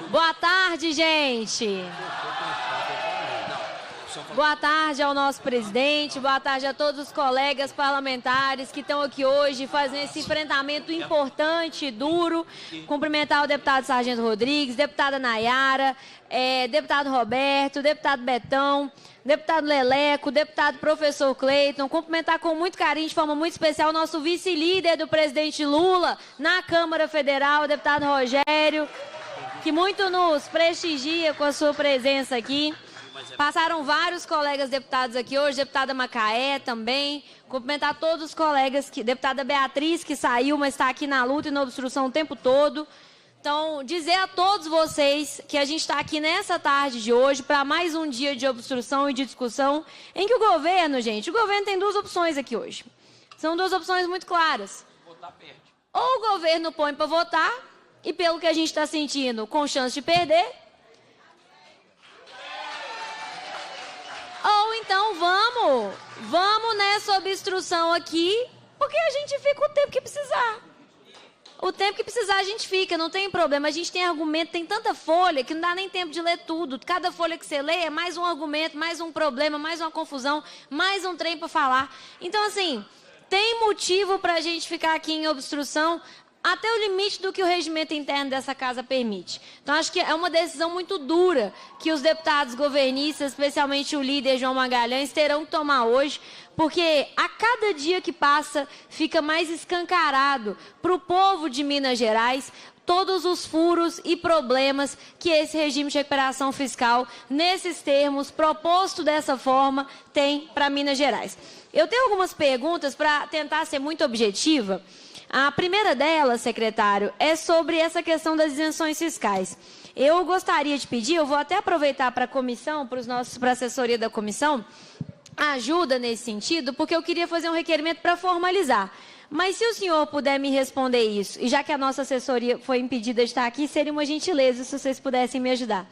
Boa tarde, gente. Boa tarde ao nosso presidente, boa tarde a todos os colegas parlamentares que estão aqui hoje fazendo esse enfrentamento importante e duro. Cumprimentar o deputado Sargento Rodrigues, deputada Nayara, deputado Roberto, deputado Betão, deputado Leleco, deputado professor Cleiton. Cumprimentar com muito carinho, de forma muito especial, o nosso vice-líder do presidente Lula na Câmara Federal, o deputado Rogério, que muito nos prestigia com a sua presença aqui. Passaram vários colegas deputados aqui hoje, deputada Macaé também. Cumprimentar todos os colegas, deputada Beatriz, que saiu, mas está aqui na luta e na obstrução o tempo todo. Então, dizer a todos vocês que a gente está aqui nessa tarde de hoje para mais um dia de obstrução e de discussão, em que o governo tem duas opções aqui hoje. São duas opções muito claras. Ou o governo põe para votar, e pelo que a gente está sentindo, com chance de perder. Ou então vamos nessa obstrução aqui, porque a gente fica o tempo que precisar. O tempo que precisar a gente fica, não tem problema. A gente tem argumento, tem tanta folha que não dá nem tempo de ler tudo. Cada folha que você lê é mais um argumento, mais um problema, mais uma confusão, mais um trem para falar. Então, assim, tem motivo para a gente ficar aqui em obstrução até o limite do que o regimento interno dessa casa permite. Então, acho que é uma decisão muito dura que os deputados governistas, especialmente o líder João Magalhães, terão que tomar hoje, porque a cada dia que passa fica mais escancarado para o povo de Minas Gerais todos os furos e problemas que esse regime de recuperação fiscal, nesses termos, proposto dessa forma, tem para Minas Gerais. Eu tenho algumas perguntas para tentar ser muito objetiva. A primeira delas, secretário, é sobre essa questão das isenções fiscais. Eu gostaria de pedir, eu vou até aproveitar para a comissão, para a assessoria da comissão, ajuda nesse sentido, porque eu queria fazer um requerimento para formalizar. Mas se o senhor puder me responder isso, e já que a nossa assessoria foi impedida de estar aqui, seria uma gentileza se vocês pudessem me ajudar.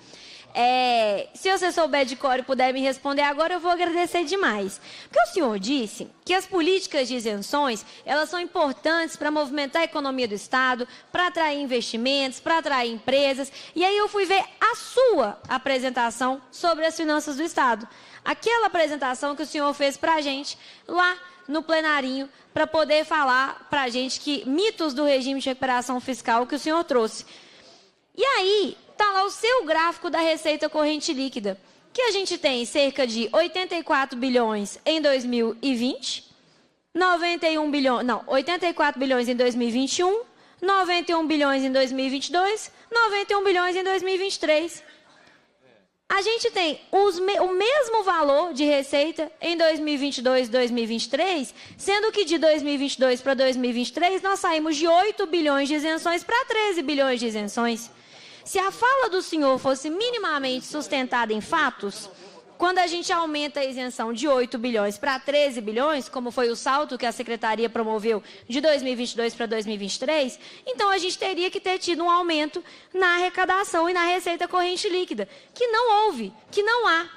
Se você souber de cor e puder me responder agora, eu vou agradecer demais. Porque o senhor disse que as políticas de isenções, elas são importantes para movimentar a economia do Estado, para atrair investimentos, para atrair empresas. E aí eu fui ver a sua apresentação sobre as finanças do Estado. Aquela apresentação que o senhor fez para a gente lá no plenarinho, para poder falar para a gente que mitos do regime de recuperação fiscal que o senhor trouxe. E aí está lá o seu gráfico da receita corrente líquida, que a gente tem cerca de 84 bilhões em 2020, 84 bilhões em 2021, 91 bilhões em 2022, 91 bilhões em 2023. A gente tem o mesmo valor de receita em 2022 e 2023, sendo que de 2022 para 2023 nós saímos de 8 bilhões de isenções para 13 bilhões de isenções. Se a fala do senhor fosse minimamente sustentada em fatos, quando a gente aumenta a isenção de 8 bilhões para 13 bilhões, como foi o salto que a Secretaria promoveu de 2022 para 2023, então a gente teria que ter tido um aumento na arrecadação e na receita corrente líquida, que não houve, que não há.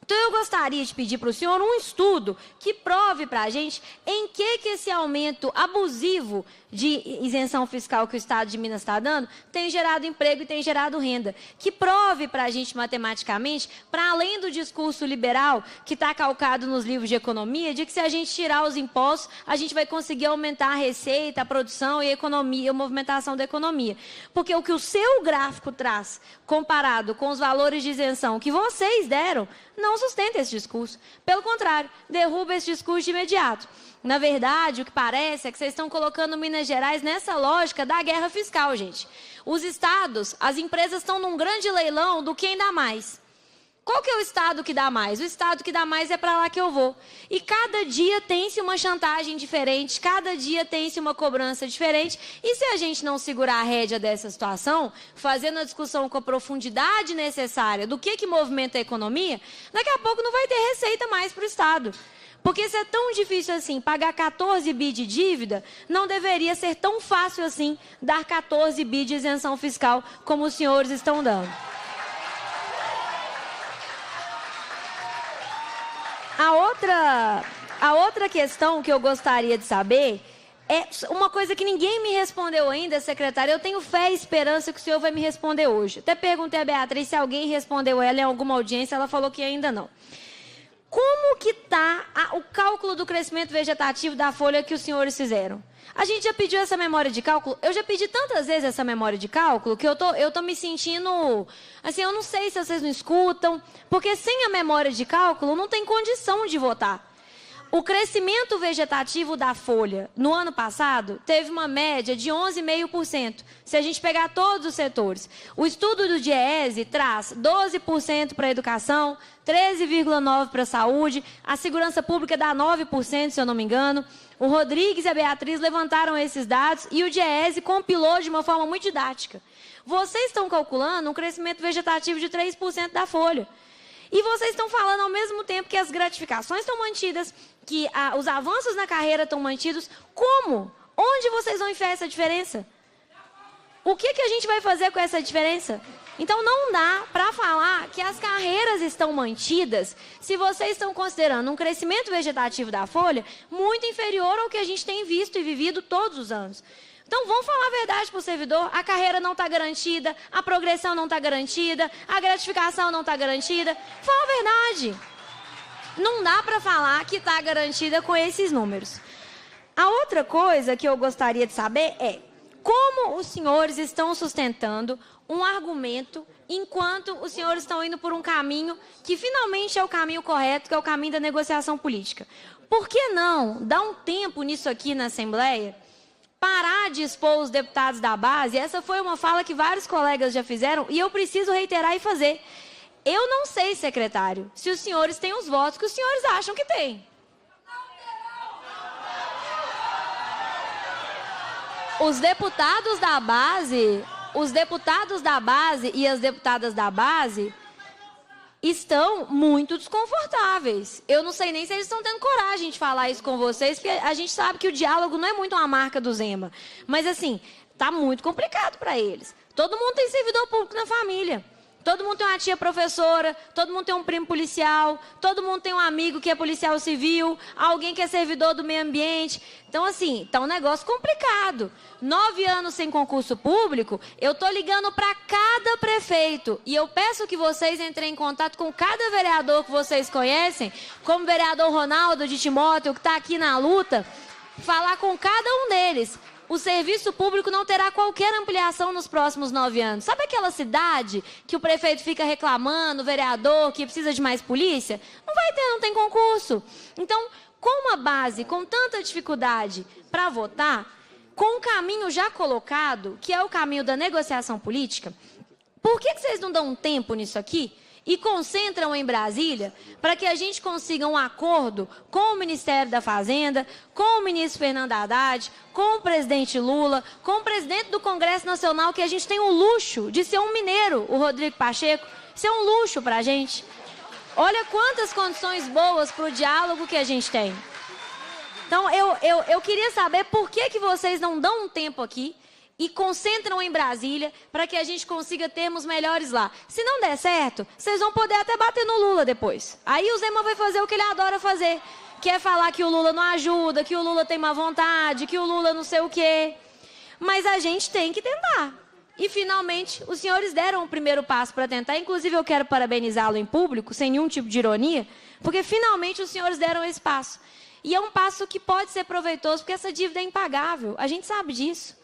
Então, eu gostaria de pedir para o senhor um estudo que prove para a gente em que esse aumento abusivo de isenção fiscal que o Estado de Minas está dando tem gerado emprego e tem gerado renda. Que prove para a gente matematicamente, para além do discurso liberal que está calcado nos livros de economia, de que se a gente tirar os impostos, a gente vai conseguir aumentar a receita, a produção e a economia, a movimentação da economia. Porque o que o seu gráfico traz, comparado com os valores de isenção que vocês deram, não sustenta esse discurso. Pelo contrário, derruba esse discurso de imediato. Na verdade, o que parece é que vocês estão colocando Minas Gerais nessa lógica da guerra fiscal, gente. Os estados, as empresas estão num grande leilão do quem dá mais. Qual que é o estado que dá mais? O estado que dá mais é para lá que eu vou. E cada dia tem-se uma chantagem diferente, cada dia tem-se uma cobrança diferente. E se a gente não segurar a rédea dessa situação, fazendo a discussão com a profundidade necessária do que movimenta a economia, daqui a pouco não vai ter receita mais para o Estado. Porque se é tão difícil assim pagar 14 bi de dívida, não deveria ser tão fácil assim dar 14 bi de isenção fiscal como os senhores estão dando. A outra questão que eu gostaria de saber É uma coisa que ninguém me respondeu ainda, secretária. Eu tenho fé e esperança que o senhor vai me responder hoje. Até perguntei a Beatriz se alguém respondeu ela em alguma audiência. Ela falou que ainda não. Como que está o cálculo do crescimento vegetativo da folha que os senhores fizeram? A gente já pediu essa memória de cálculo. Eu já pedi tantas vezes essa memória de cálculo que eu tô me sentindo... Assim, eu não sei se vocês não escutam, porque sem a memória de cálculo não tem condição de votar. O crescimento vegetativo da folha, no ano passado, teve uma média de 11,5%, se a gente pegar todos os setores. O estudo do DIEESE traz 12% para a educação, 13,9% para a saúde, a segurança pública dá 9%, se eu não me engano. O Rodrigues e a Beatriz levantaram esses dados e o DIEESE compilou de uma forma muito didática. Vocês estão calculando um crescimento vegetativo de 3% da folha. E vocês estão falando ao mesmo tempo que as gratificações estão mantidas, que os avanços na carreira estão mantidos. Como? Onde vocês vão enfiar essa diferença? O que a gente vai fazer com essa diferença? Então não dá para falar que as carreiras estão mantidas se vocês estão considerando um crescimento vegetativo da folha muito inferior ao que a gente tem visto e vivido todos os anos. Então, vamos falar a verdade para o servidor. A carreira não está garantida, a progressão não está garantida, a gratificação não está garantida. Fala a verdade. Não dá para falar que está garantida com esses números. A outra coisa que eu gostaria de saber é como os senhores estão sustentando um argumento enquanto os senhores estão indo por um caminho que finalmente é o caminho correto, que é o caminho da negociação política. Por que não dar um tempo nisso aqui na Assembleia? Parar de expor os deputados da base. Essa foi uma fala que vários colegas já fizeram e eu preciso reiterar e fazer. Eu não sei, secretário, se os senhores têm os votos que os senhores acham que têm. Os deputados da base e as deputadas da base estão muito desconfortáveis. Eu não sei nem se eles estão tendo coragem de falar isso com vocês, porque a gente sabe que o diálogo não é muito uma marca do Zema. Mas, assim, tá muito complicado para eles. Todo mundo tem servidor público na família. Todo mundo tem uma tia professora, todo mundo tem um primo policial, todo mundo tem um amigo que é policial civil, alguém que é servidor do meio ambiente. Então, assim, tá um negócio complicado. 9 anos sem concurso público, eu tô ligando para cada prefeito. E eu peço que vocês entrem em contato com cada vereador que vocês conhecem, como o vereador Ronaldo de Timóteo, que está aqui na luta, falar com cada um deles. O serviço público não terá qualquer ampliação nos próximos 9 anos. Sabe aquela cidade que o prefeito fica reclamando, o vereador, que precisa de mais polícia? Não vai ter, não tem concurso. Então, com uma base, com tanta dificuldade para votar, com um caminho já colocado, que é o caminho da negociação política, por que vocês não dão um tempo nisso aqui? E concentram em Brasília para que a gente consiga um acordo com o Ministério da Fazenda, com o ministro Fernando Haddad, com o presidente Lula, com o presidente do Congresso Nacional, que a gente tem o luxo de ser um mineiro, o Rodrigo Pacheco. Isso é um luxo para a gente. Olha quantas condições boas para o diálogo que a gente tem. Então, eu queria saber por que vocês não dão um tempo aqui e concentram em Brasília para que a gente consiga termos melhores lá. Se não der certo, vocês vão poder até bater no Lula depois. Aí o Zema vai fazer o que ele adora fazer, que é falar que o Lula não ajuda, que o Lula tem má vontade, que o Lula não sei o quê. Mas a gente tem que tentar. E, finalmente, os senhores deram o primeiro passo para tentar. Inclusive, eu quero parabenizá-lo em público, sem nenhum tipo de ironia, porque, finalmente, os senhores deram esse passo. E é um passo que pode ser proveitoso, porque essa dívida é impagável. A gente sabe disso.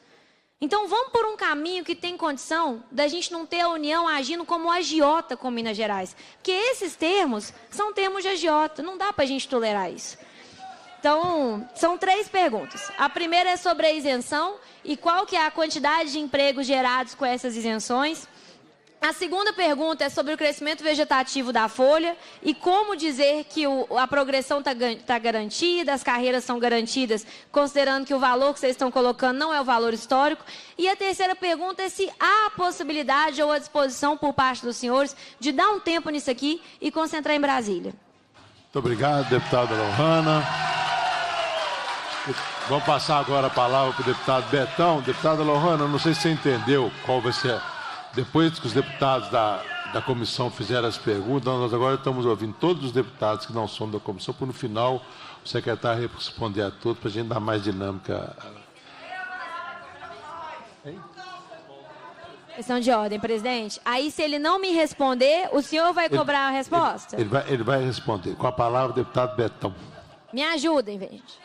Então, vamos por um caminho que tem condição da gente não ter a União agindo como agiota com Minas Gerais. Porque esses termos são termos de agiota. Não dá para a gente tolerar isso. Então, são 3 perguntas. A primeira é sobre a isenção e qual que é a quantidade de empregos gerados com essas isenções. A segunda pergunta é sobre o crescimento vegetativo da folha e como dizer que a progressão está garantida, as carreiras são garantidas, considerando que o valor que vocês estão colocando não é o valor histórico. E a terceira pergunta é se há a possibilidade ou a disposição por parte dos senhores de dar um tempo nisso aqui e concentrar em Brasília. Muito obrigado, deputada Lohana. Vamos passar agora a palavra para o deputado Betão. Deputada Lohana, não sei se você entendeu qual vai ser... Depois que os deputados da da comissão fizeram as perguntas, nós agora estamos ouvindo todos os deputados que não são da comissão, para no final o secretário responder a todos, para a gente dar mais dinâmica. Questão de ordem, presidente. Aí, se ele não me responder, o senhor vai cobrar a resposta? Ele vai responder. Com a palavra, o deputado Betão. Me ajudem, gente.